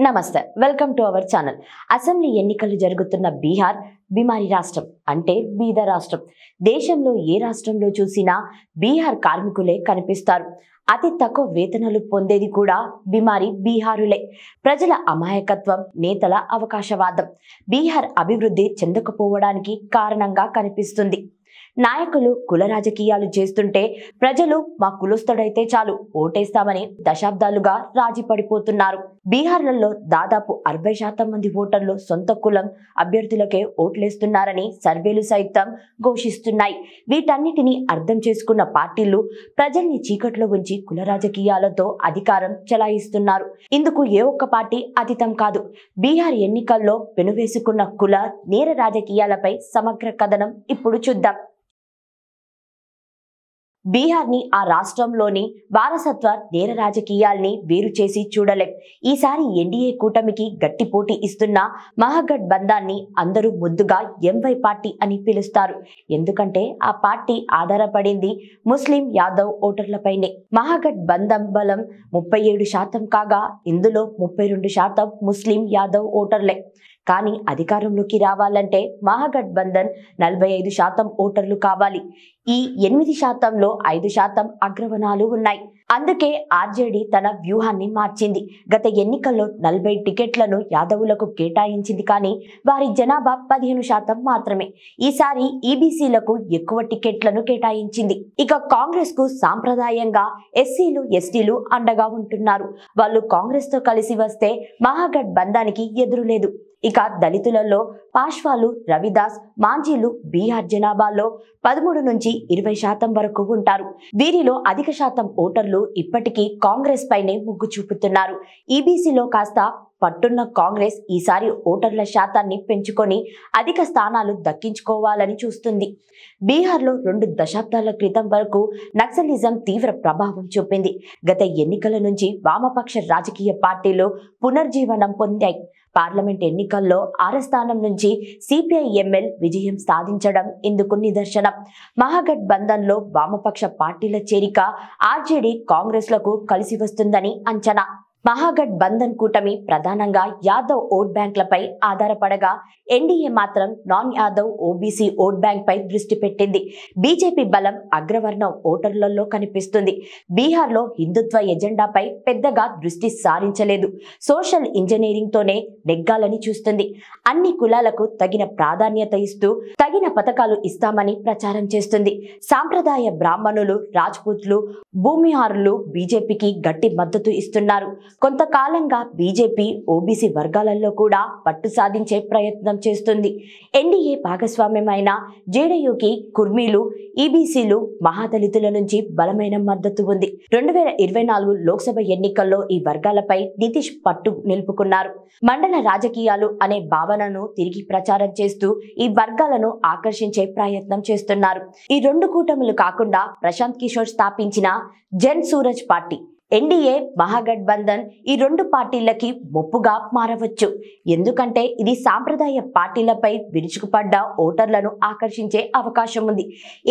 నమస్తే welcome to our channel. Assembly ఎన్నికలు జరుగుతున్న బీహార్ బిమారి రాష్ట్రం అంటే బీద రాష్ట్రం. దేశంలో ఏ రాష్ట్రంలో చూసినా బీహార్ కార్మికులే కనిపిస్తారు. అతి తక్కువ వేతనాలు పొందేది కూడా బీహారులే. ప్రజల అమాయకత్వం, నేతల అవకాశవాదం బీహార్ అభివృద్ధి చెందకపోవడానికి కారణంగా కనిపిస్తుంది. నాయకులు కుల రాజకీయాలు చేస్తుంటే ప్రజలు మా కులస్తుడైతే చాలు ఓటేస్తామని దశాబ్దాలుగా రాజీ పడిపోతున్నారు. బీహార్లలో దాదాపు 60% మంది ఓటర్లు సొంత కులం అభ్యర్థులకే ఓట్లేస్తున్నారని సర్వేలు సైతం ఘోషిస్తున్నాయి. వీటన్నిటిని అర్థం చేసుకున్న పార్టీలు ప్రజల్ని చీకట్లో ఉంచి కుల రాజకీయాలతో అధికారం చెలాయిస్తున్నారు. ఇందుకు ఏ ఒక్క పార్టీ అతీతం కాదు. బీహార్ ఎన్నికల్లో పెనువేసుకున్న కుల నేర రాజకీయాలపై సమగ్ర కథనం ఇప్పుడు చూద్దాం. బీహార్ని ఆ రాష్ట్రంలోని వారసత్వ నేర రాజకీయాల్ని వేరు చేసి చూడలేం. ఈసారి ఎన్డీఏ కూటమికి గట్టి పోటీ ఇస్తున్న మహాగఠ్ బంధాన్ని అందరూ ముద్దుగా ఎంవై పార్టీ అని పిలుస్తారు. ఎందుకంటే ఆ పార్టీ ఆధారపడింది ముస్లిం యాదవ్ ఓటర్లపైనే. మహాగఠ్ బంధం బలం 37% కాగా ఇందులో 32% ముస్లిం యాదవ్ ఓటర్లే. కానీ అధికారంలోకి రావాలంటే మహాగఠ్ బంధన్ 45% ఓటర్లు కావాలి. ఈ 8%లో 5% అగ్రవర్ణాలు ఉన్నాయి. అందుకే ఆర్జేడీ తన వ్యూహాన్ని మార్చింది. గత ఎన్నికల్లో 40 టికెట్లను యాదవులకు కేటాయించింది. కానీ వారి జనాభా 15% మాత్రమే. ఈసారి ఈబీసీలకు ఎక్కువ టికెట్లను కేటాయించింది. ఇక కాంగ్రెస్ కు సాంప్రదాయంగా ఎస్సీలు ఎస్టీలు అండగా ఉంటున్నారు. వాళ్ళు కాంగ్రెస్ తో కలిసి వస్తే మహాగఠ్ బంధానికి ఎదురులేదు. ఇక దళితులలో పాష్వాలు, రవిదాస్, మాంజీలు బీహార్ జనాభాలో 13 నుంచి 20% వరకు ఉంటారు. వీరిలో అధిక శాతం ఓటర్లు ఇప్పటికీ కాంగ్రెస్ పైనే మొగ్గు చూపుతున్నారు. ఈబీసీలో కాస్త పట్టున్న కాంగ్రెస్ ఈసారి ఓటర్ల శాతాన్ని పెంచుకొని అధిక స్థానాలు దక్కించుకోవాలని చూస్తుంది. బీహార్లో 2 దశాబ్దాల క్రితం వరకు నక్సలిజం తీవ్ర ప్రభావం చూపింది. గత ఎన్నికల నుంచి వామపక్ష రాజకీయ పార్టీలు పునర్జీవనం పొందాయి. పార్లమెంట్ ఎన్నికల్లో 6వ స్థానం నుంచి సిపిఐ-ఎంఎల్ విజయం సాధించడం ఇందుకు నిదర్శనం. మహాగఠ్ బంధన్లో వామపక్ష పార్టీల చేరిక ఆర్జేడీ కాంగ్రెస్లకు కలిసి వస్తుందని అంచనా. మహాగఠ్ బంధన్ కూటమి ప్రధానంగా యాదవ్ ఓట్ బ్యాంక్లపై ఆధారపడగా ఎన్డీఏ మాత్రం non Yadav OBC vote bank పై దృష్టి పెట్టింది. బీజేపీ బలం అగ్రవర్ణ ఓటర్లలో కనిపిస్తుంది. బీహార్లో హిందుత్వ ఎజెండాపై పెద్దగా దృష్టి సారించలేదు. సోషల్ ఇంజనీరింగ్ తోనే నెగ్గాలని చూస్తుంది. అన్ని కులాలకు తగిన ప్రాధాన్యత ఇస్తూ తగిన పథకాలు ఇస్తామని ప్రచారం చేస్తుంది. సాంప్రదాయ బ్రాహ్మణులు, రాజ్పూత్లు, భూమిహారులు బీజేపీకి గట్టి మద్దతు ఇస్తున్నారు. కొంతకాలంగా బీజేపీ ఓబీసీ వర్గాలలో కూడా పట్టు సాధించే ప్రయత్నం చేస్తుంది. ఎన్డీఏ భాగస్వామ్యమైన జేడీయూకి కుర్మీలు, ఈబీసీలు, మహాదళితుల నుంచి బలమైన మద్దతు ఉంది. 2024 లోక్సభ ఎన్నికల్లో ఈ వర్గాలపై నితీష్ పట్టు నిలుపుకున్నారు. మండల రాజకీయాలు అనే భావనను తిరిగి ప్రచారం చేస్తూ ఈ వర్గాలను ఆకర్షించే ప్రయత్నం చేస్తున్నారు. ఈ 2 కూటములు కాకుండా ప్రశాంత్ కిషోర్ స్థాపించిన జన్ సూరజ్ పార్టీ, ఎన్డీఏ, మహాగఠ్ బంధన్ ఈ 2 పార్టీలకి మొప్పుగా మారవచ్చు. ఎందుకంటే ఇది సాంప్రదాయ పార్టీలపై విరుచుకుపడ్డ ఓటర్లను ఆకర్షించే అవకాశం ఉంది.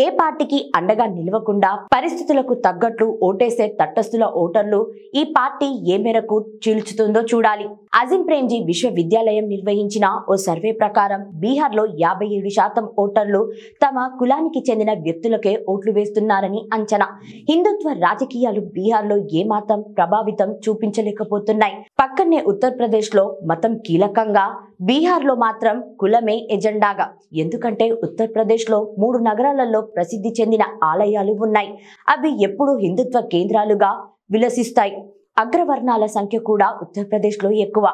ఏ పార్టీకి అండగా నిలవకుండా పరిస్థితులకు తగ్గట్లు ఓటేసే తటస్థుల ఓటర్లు ఈ పార్టీ ఏ మేరకు చీల్చుతుందో చూడాలి. అజిం ప్రేమ్జీ విశ్వవిద్యాలయం నిర్వహించిన ఓ సర్వే ప్రకారం బీహార్లో 57% ఓటర్లు తమ కులానికి చెందిన వ్యక్తులకే ఓట్లు వేస్తున్నారని అంచనా. హిందుత్వ రాజకీయాలు బీహార్లో మాత్రం ప్రభావితం చూపించలేకపోతున్నాయి. పక్కనే ఉత్తరప్రదేశ్ లో మతం కీలకంగా, బీహార్లో మాత్రం కులమే ఎజెండాగా. ఎందుకంటే ఉత్తరప్రదేశ్ లో 3 నగరాలలో ప్రసిద్ధి చెందిన ఆలయాలు ఉన్నాయి. అవి ఎప్పుడూ హిందుత్వ కేంద్రాలుగా విలసిస్తాయి. అగ్రవర్ణాల సంఖ్య కూడా ఉత్తరప్రదేశ్ లో ఎక్కువ.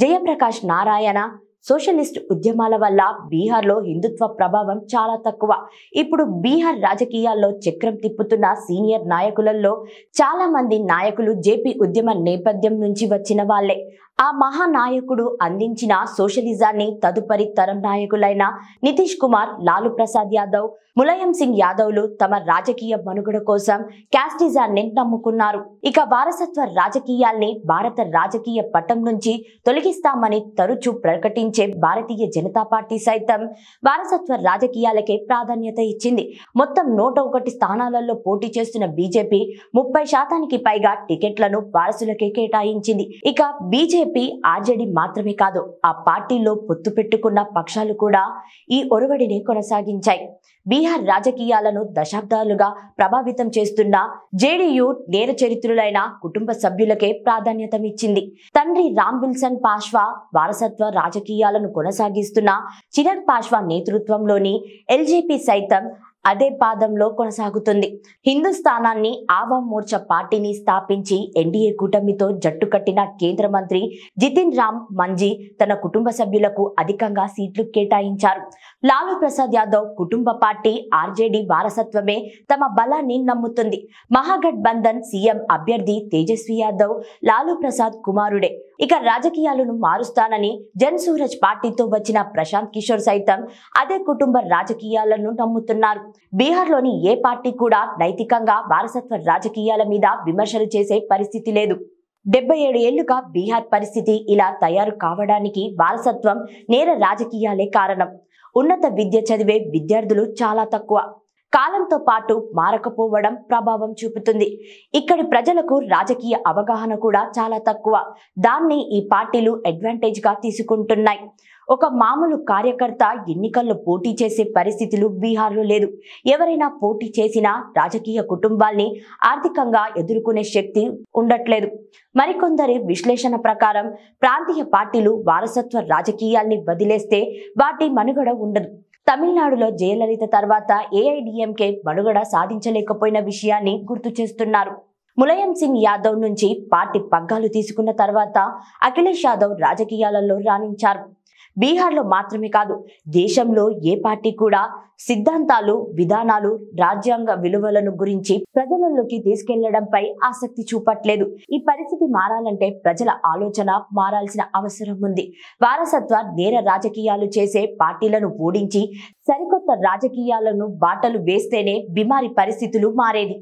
జయప్రకాష్ నారాయణ సోషలిస్ట్ ఉద్యమాల వల్ల బీహార్లో హిందుత్వ ప్రభావం చాలా తక్కువ. ఇప్పుడు బీహార్ రాజకీయాల్లో చక్రం తిప్పుతున్న సీనియర్ నాయకులలో చాలా మంది నాయకులు జేపీ ఉద్యమ నేపథ్యం నుంచి వచ్చిన వాళ్లే. ఆ మహానాయకుడు అందించిన సోషలిజాన్ని తదుపరి తరం నాయకులైన నితీష్ కుమార్, లాలూ ప్రసాద్ యాదవ్, ములాయం సింగ్ యాదవ్లు తమ రాజకీయ మనుగడ కోసం క్యాస్టిజాన్ని నమ్ముకున్నారు. ఇక వారసత్వ రాజకీయాల్ని భారత రాజకీయ పటం నుంచి తొలగిస్తామని తరచూ ప్రకటించే భారతీయ జనతా పార్టీ సైతం వారసత్వ రాజకీయాలకే ప్రాధాన్యత ఇచ్చింది. మొత్తం 101 స్థానాలలో పోటీ చేస్తున్న బీజేపీ 30% పైగా టికెట్లను వారసులకే కేటాయించింది. ఇక బీజేపీ బీజేపీ ఆర్జేడీ మాత్రమే కాదు, ఆ పార్టీలో పొత్తు పెట్టుకున్న పక్షాలు కూడా ఈ ఒరవడిని కొనసాగించాయి. బీహార్ రాజకీయాలను దశాబ్దాలుగా ప్రభావితం చేస్తున్న జేడీయూ నేర చరిత్రులైన కుటుంబ సభ్యులకే ప్రాధాన్యతనిచ్చింది. తండ్రి రామ్ విల్సన్ పాశ్వా వారసత్వ రాజకీయాలను కొనసాగిస్తున్న చిరాగ్ పాశ్వా నేతృత్వంలోని ఎల్జేపీ సైతం అదే పాదంలో కొనసాగుతుంది. హిందుస్థానాన్ని ఆవామ్ మోర్చా పార్టీని స్థాపించి ఎన్డీఏ కూటమితో జట్టు కట్టిన కేంద్ర మంత్రి జితిన్ రామ్ మంజీ తన కుటుంబ సభ్యులకు అధికంగా సీట్లు కేటాయించారు. లాలూ ప్రసాద్ యాదవ్ కుటుంబ పార్టీ ఆర్జేడీ వారసత్వమే తమ బలాన్ని నమ్ముతుంది. మహాగఠబంధన్ సీఎం అభ్యర్థి తేజస్వి యాదవ్ లాలూ ప్రసాద్ కుమారుడే. ఇక రాజకీయాలను మారుస్తానని జన్ సూరజ్ పార్టీతో వచ్చిన ప్రశాంత్ కిషోర్ సైతం అదే కుటుంబ రాజకీయాలను నమ్ముతున్నారు. బీహార్లోని ఏ పార్టీ కూడా నైతికంగా వారసత్వ రాజకీయాల మీద విమర్శలు చేసే పరిస్థితి లేదు. 77 ఏళ్లుగా బీహార్ పరిస్థితి ఇలా తయారు కావడానికి వారసత్వం నేర రాజకీయాలే కారణం. ఉన్నత విద్య చదివే విద్యార్థులు చాలా తక్కువ. కాలంతో పాటు మారకపోవడం ప్రభావం చూపుతుంది. ఇక్కడి ప్రజలకు రాజకీయ అవగాహన కూడా చాలా తక్కువ. దాన్ని ఈ పార్టీలు అడ్వాంటేజ్ గా తీసుకుంటున్నాయి. ఒక మామూలు కార్యకర్త ఎన్నికల్లో పోటీ చేసే పరిస్థితులు బీహార్లో లేదు. ఎవరైనా పోటీ చేసినా రాజకీయ కుటుంబాల్ని ఆర్థికంగా ఎదుర్కొనే శక్తి ఉండట్లేదు. మరికొందరి విశ్లేషణ ప్రకారం ప్రాంతీయ పార్టీలు వారసత్వ రాజకీయాల్ని వదిలేస్తే వాటి మనుగడ ఉండదు. తమిళనాడులో జయలలిత తర్వాత ఏఐడిఎంకే మనుగడ సాధించలేకపోయిన విషయాన్ని గుర్తు చేస్తున్నారు. ములాయం సింగ్ యాదవ్ నుంచి పార్టీ పగ్గాలు తీసుకున్న తర్వాత అఖిలేష్ యాదవ్ రాజకీయాలలో రాణించారు. బీహార్లో మాత్రమే కాదు, దేశంలో ఏ పార్టీ కూడా సిద్ధాంతాలు, విధానాలు, రాజ్యాంగ విలువలను గురించి ప్రజలలోకి తీసుకెళ్లడంపై ఆసక్తి చూపట్లేదు. ఈ పరిస్థితి మారాలంటే ప్రజల ఆలోచన మారాల్సిన అవసరం ఉంది. వారసత్వ నేర రాజకీయాలు చేసే పార్టీలను ఓడించి సరికొత్త రాజకీయాలను బాటలు వేస్తేనే బీహారీ పరిస్థితులు మారేది.